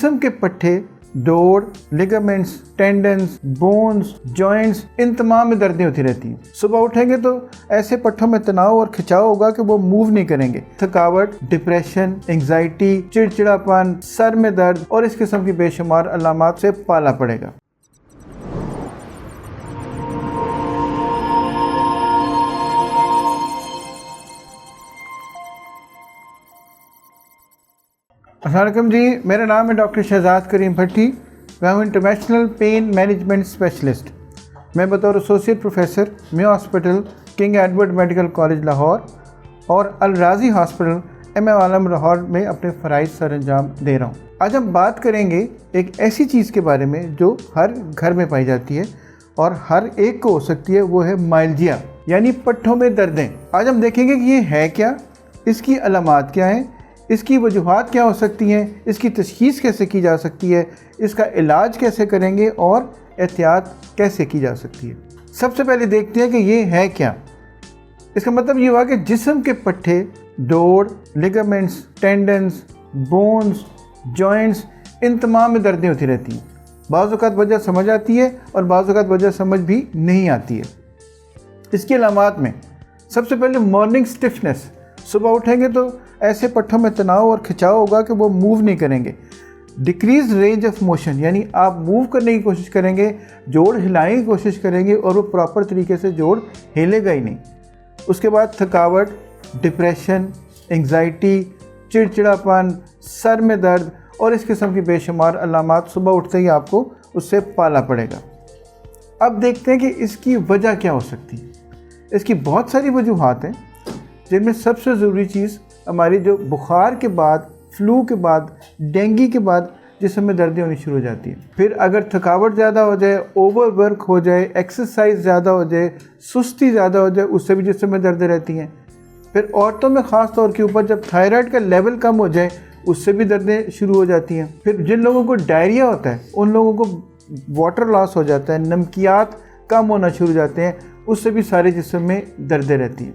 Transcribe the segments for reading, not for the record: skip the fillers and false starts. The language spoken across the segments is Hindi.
जिस्म के पट्टे, जोड़, लिगामेंट्स, टेंडन्स, बोन्स, जॉइंट्स, इन तमाम में दर्दें होती रहती हैं। सुबह उठेंगे तो ऐसे पट्टों में तनाव और खिंचाव होगा कि वो मूव नहीं करेंगे। थकावट, डिप्रेशन, एंग्जाइटी, चिड़चिड़ापन, सर में दर्द और इस किस्म की बेशुमार अलामात से पाला पड़ेगा। अस्सलाम जी, मेरा नाम है डॉक्टर शहजाद करीम भट्टी। मैं हूँ इंटरनेशनल पेन मैनेजमेंट स्पेशलिस्ट। मैं बतौर associate professor Mayo hospital, king Edward medical college Lahore और अल राजी हॉस्पिटल MM आलम लाहौर में अपने फ़राइज़ सर अंजाम दे रहा हूँ। आज हम बात करेंगे एक ऐसी चीज़ के बारे में जो हर घर में पाई जाती है और हर एक को हो सकती है, वो है माइल्जिया यानी पट्ठों में दर्दें। आज हम देखेंगे कि ये है क्या, इसकी अलामात क्या हैं, इसकी वजूहात क्या हो सकती हैं, इसकी तशख़ीस कैसे की जा सकती है, इसका इलाज कैसे करेंगे और एहतियात कैसे की जा सकती है। सबसे पहले देखते हैं कि ये है क्या। इसका मतलब ये हुआ कि जिस्म के पट्टे, जोड़, लिगामेंट्स, टेंडन्स, बोन्स, जॉइंट्स, इन तमाम में दर्दें होती रहती हैं। बाज़ औक़ात वजह समझ आती है और बाज़ औक़ात वजह समझ भी नहीं आती है। इसकी अलामात में सबसे पहले मॉर्निंग स्टिफनेस, सुबह उठेंगे तो ऐसे पट्टों में तनाव और खिंचाव होगा कि वो मूव नहीं करेंगे। डिक्रीज रेंज ऑफ मोशन यानी आप मूव करने की कोशिश करेंगे, जोड़ हिलाने की कोशिश करेंगे और वो प्रॉपर तरीके से जोड़ हिलेगा ही नहीं। उसके बाद थकावट, डिप्रेशन, एंग्जाइटी, चिड़चिड़ापन, सर में दर्द और इस किस्म की बेशुमार अलामात सुबह उठते ही आपको उससे पाला पड़ेगा। अब देखते हैं कि इसकी वजह क्या हो सकती है। इसकी बहुत सारी वजूहात हैं, जिनमें सबसे ज़रूरी चीज़ हमारी जो बुखार के बाद, फ्लू के बाद, डेंगू के बाद जिस्म में दर्दें होनी शुरू हो जाती हैं। फिर अगर थकावट ज़्यादा हो जाए, ओवरवर्क हो जाए, एक्सरसाइज ज़्यादा हो जाए, सुस्ती ज़्यादा हो जाए, उससे भी जिस्म में दर्दें रहती हैं। फिर औरतों में ख़ास तौर के ऊपर जब थायराइड का लेवल कम हो जाए, उससे भी दर्दें शुरू हो जाती हैं। फिर जिन लोगों को डायरिया होता है, उन लोगों को वाटर लॉस हो जाता है, नमकियात कम होना शुरू हो जाते हैं, उससे भी सारे जिस्म में दर्दें रहती हैं।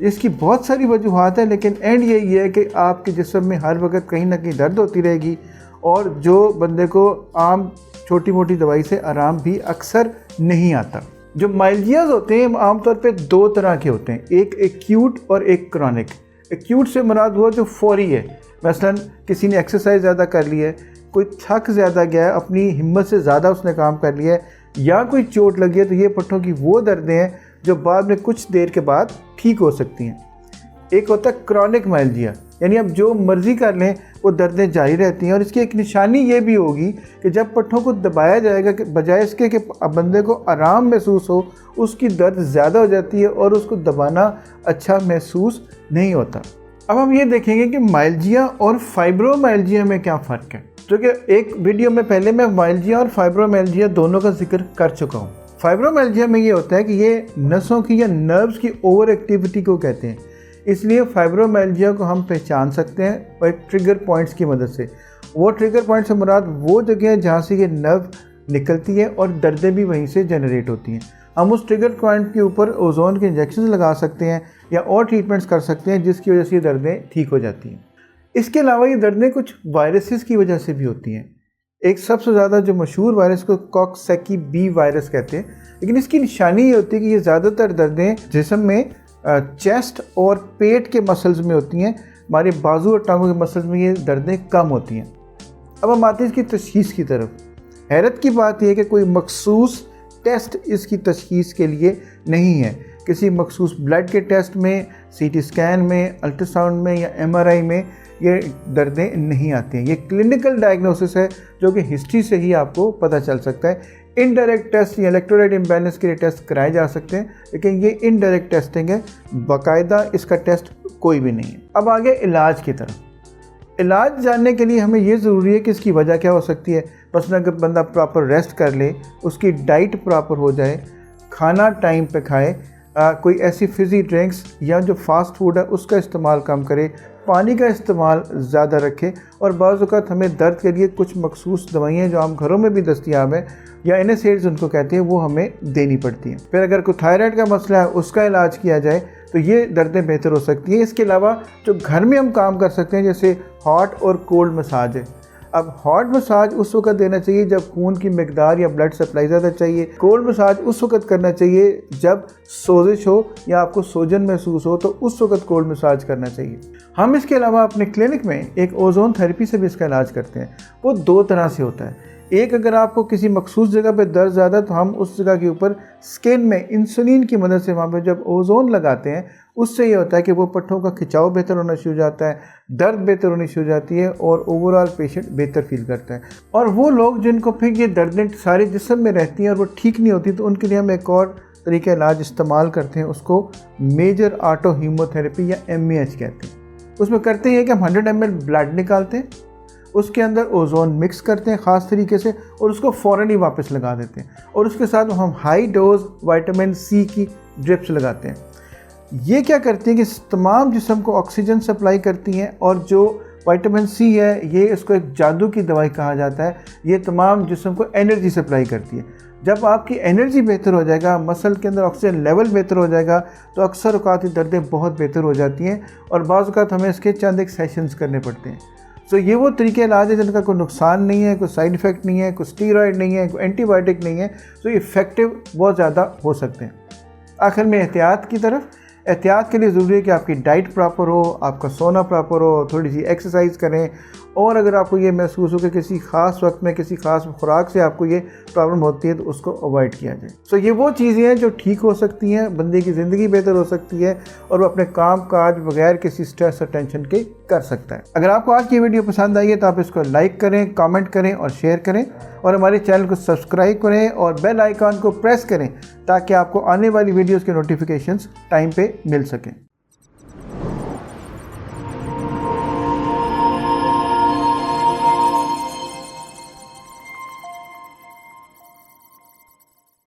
इसकी बहुत सारी वजूहात हैं, लेकिन एंड यही है कि आपके जिस्म में हर वक्त कहीं ना कहीं दर्द होती रहेगी और जो बंदे को आम छोटी मोटी दवाई से आराम भी अक्सर नहीं आता। जो माइल्जियाज होते हैं आमतौर पे दो तरह के होते हैं, एक एक्यूट और एक क्रॉनिक। एक्यूट से मुराद हुआ जो फौरी है, मसलन किसी ने एक्सरसाइज ज़्यादा कर ली है, कोई थक ज़्यादा गया है, अपनी हिम्मत से ज़्यादा उसने काम कर लिया है, या कोई चोट लगी है, तो ये पट्टों की वो दर्दें हैं जो बाद में कुछ देर के बाद ठीक हो सकती हैं। एक होता है क्रॉनिक माइल्जिया, यानी अब जो मर्ज़ी कर लें वो दर्दें जारी रहती हैं। और इसकी एक निशानी ये भी होगी कि जब पट्टों को दबाया जाएगा कि बजाय इसके कि बंदे को आराम महसूस हो, उसकी दर्द ज़्यादा हो जाती है और उसको दबाना अच्छा महसूस नहीं होता। अब हम ये देखेंगे कि माइल्जिया और फाइब्रोमाइल्जिया में क्या फ़र्क है, जो कि एक वीडियो में पहले मैं माइल्जिया और फाइब्रोमाइल्जिया दोनों का जिक्र कर चुका हूँ। फाइब्रोमाइल्जिया में ये होता है कि ये नसों की या नर्व्स की ओवर एक्टिविटी को कहते हैं, इसलिए फाइब्रोमाइल्जिया को हम पहचान सकते हैं और एक ट्रिगर पॉइंट्स की मदद से। वो ट्रिगर पॉइंट से मुराद वो जगह है जहाँ से ये नर्व निकलती है और दर्दें भी वहीं से जनरेट होती हैं। हम उस ट्रिगर पॉइंट के ऊपर ओजोन के इंजेक्शन लगा सकते हैं या और ट्रीटमेंट्स कर सकते हैं, जिसकी वजह से ये दर्दें ठीक हो जाती हैं। इसके अलावा ये दर्दें कुछ वायरसेस की वजह से भी होती हैं। एक सबसे ज़्यादा जो मशहूर वायरस को कॉक्सैकी बी वायरस कहते हैं, लेकिन इसकी निशानी ये होती है कि ये ज़्यादातर दर्दें जिस्म में चेस्ट और पेट के मसल्स में होती हैं। हमारे बाजू और टांगों के मसल्स में ये दर्दें कम होती हैं। अब हम आते हैं इसकी तशख़ीस की तरफ। हैरत की बात यह है कि कोई मखसूस टेस्ट इसकी तशख़ीस के लिए नहीं है। किसी मखसूस ब्लड के टेस्ट में, CT स्कैन में, अल्ट्रासाउंड में या MRI में ये दर्दें नहीं आती हैं। ये क्लिनिकल डायग्नोसिस है जो कि हिस्ट्री से ही आपको पता चल सकता है। इनडायरेक्ट टेस्ट या इलेक्ट्रोलाइट इम्बैलेंस के लिए टेस्ट कराए जा सकते हैं, लेकिन ये इनडायरेक्ट टेस्टिंग है, बाकायदा इसका टेस्ट कोई भी नहीं है। अब आगे इलाज की तरफ। इलाज जानने के लिए हमें ये ज़रूरी है कि इसकी वजह क्या हो सकती है। बस अगर बंदा प्रॉपर रेस्ट कर ले, उसकी डाइट प्रॉपर हो जाए, खाना टाइम पे खाए, कोई ऐसी फिज़ी ड्रिंक्स या जो फास्ट फूड है उसका इस्तेमाल कम करे, पानी का इस्तेमाल ज़्यादा रखें और बाज़ औक़ात हमें दर्द के लिए कुछ मखसूस दवाइयाँ जो आम घरों में भी दस्तियाब हैं या NSAIDs उनको कहते हैं, वो हमें देनी पड़ती हैं। फिर अगर कोई थायराइड का मसला है उसका इलाज किया जाए तो ये दर्दें बेहतर हो सकती हैं। इसके अलावा जो घर में हम काम कर सकते हैं, जैसे हॉट और कोल्ड मसाज है। अब हॉट मसाज उस वक्त देना चाहिए जब खून की मिकदार या ब्लड सप्लाई ज़्यादा चाहिए। कोल्ड मसाज उस वक्त करना चाहिए जब सोजिश हो या आपको सोजन महसूस हो, तो उस वक्त कोल्ड मसाज करना चाहिए। हम इसके अलावा अपने क्लिनिक में एक ओजोन थेरेपी से भी इसका इलाज करते हैं। वो 2 तरह से होता है। एक, अगर आपको किसी मखसूस जगह पे दर्द ज़्यादा, तो हम उस जगह के ऊपर स्किन में इंसुलिन की मदद से वहाँ पे जब ओजोन लगाते हैं, उससे ये होता है कि वो पट्टों का खिंचाव बेहतर होना शुरू हो जाता है, दर्द बेहतर होनी शुरू हो जाती है और ओवरऑल पेशेंट बेहतर फील करता है। और वो लोग जिनको फिर ये दर्दें सारे जिस्म में रहती हैं और वो ठीक नहीं होती, तो उनके लिए हम एक और तरीका इलाज इस्तेमाल करते हैं, उसको मेजर ऑटो हीमोथेरेपी या MEH कहते हैं। उसमें करते हैं कि हम 100 ml ब्लड निकालते हैं, उसके अंदर ओजोन मिक्स करते हैं ख़ास तरीके से और उसको फ़ौरन ही वापस लगा देते हैं, और उसके साथ हम हाई डोज विटामिन C की ड्रिप्स लगाते हैं। ये क्या करती हैं कि तमाम जिस्म को ऑक्सीजन सप्लाई करती हैं, और जो विटामिन C है ये इसको एक जादू की दवाई कहा जाता है। ये तमाम जिस्म को एनर्जी सप्लाई करती है। जब आपकी एनर्जी बेहतर हो जाएगा, मसल के अंदर ऑक्सीजन लेवल बेहतर हो जाएगा, तो अक्सर औक़ात ये दर्दें बहुत बेहतर हो जाती हैं और बाज़ औक़ात हमें इसके चंद एक सेशंस करने पड़ते हैं। तो ये वो तरीके इलाज है जिनका कोई नुकसान नहीं है, कोई साइड इफ़ेक्ट नहीं है, कोई स्टीरॉयड नहीं है, कोई एंटीबायोटिक नहीं है, तो ये इफ़ेक्टिव बहुत ज़्यादा हो सकते हैं। आखिर में एहतियात की तरफ, एहतियात के लिए ज़रूरी है कि आपकी डाइट प्रॉपर हो, आपका सोना प्रॉपर हो, थोड़ी सी एक्सरसाइज करें, और अगर आपको ये महसूस हो कि किसी ख़ास वक्त में किसी ख़ास खुराक से आपको ये प्रॉब्लम होती है, तो उसको अवॉइड किया जाए। सो ये वो चीज़ें हैं जो ठीक हो सकती हैं, बंदे की ज़िंदगी बेहतर हो सकती है और वो अपने काम काज बगैर किसी स्ट्रेस और टेंशन के कर सकता है। अगर आपको आज की वीडियो पसंद आई है तो आप इसको लाइक करें, कमेंट करें और शेयर करें, और हमारे चैनल को सब्सक्राइब करें और बेल आइकॉन को प्रेस करें ताकि आपको आने वाली वीडियोज़ के नोटिफिकेशंस टाइम पे मिल सकें।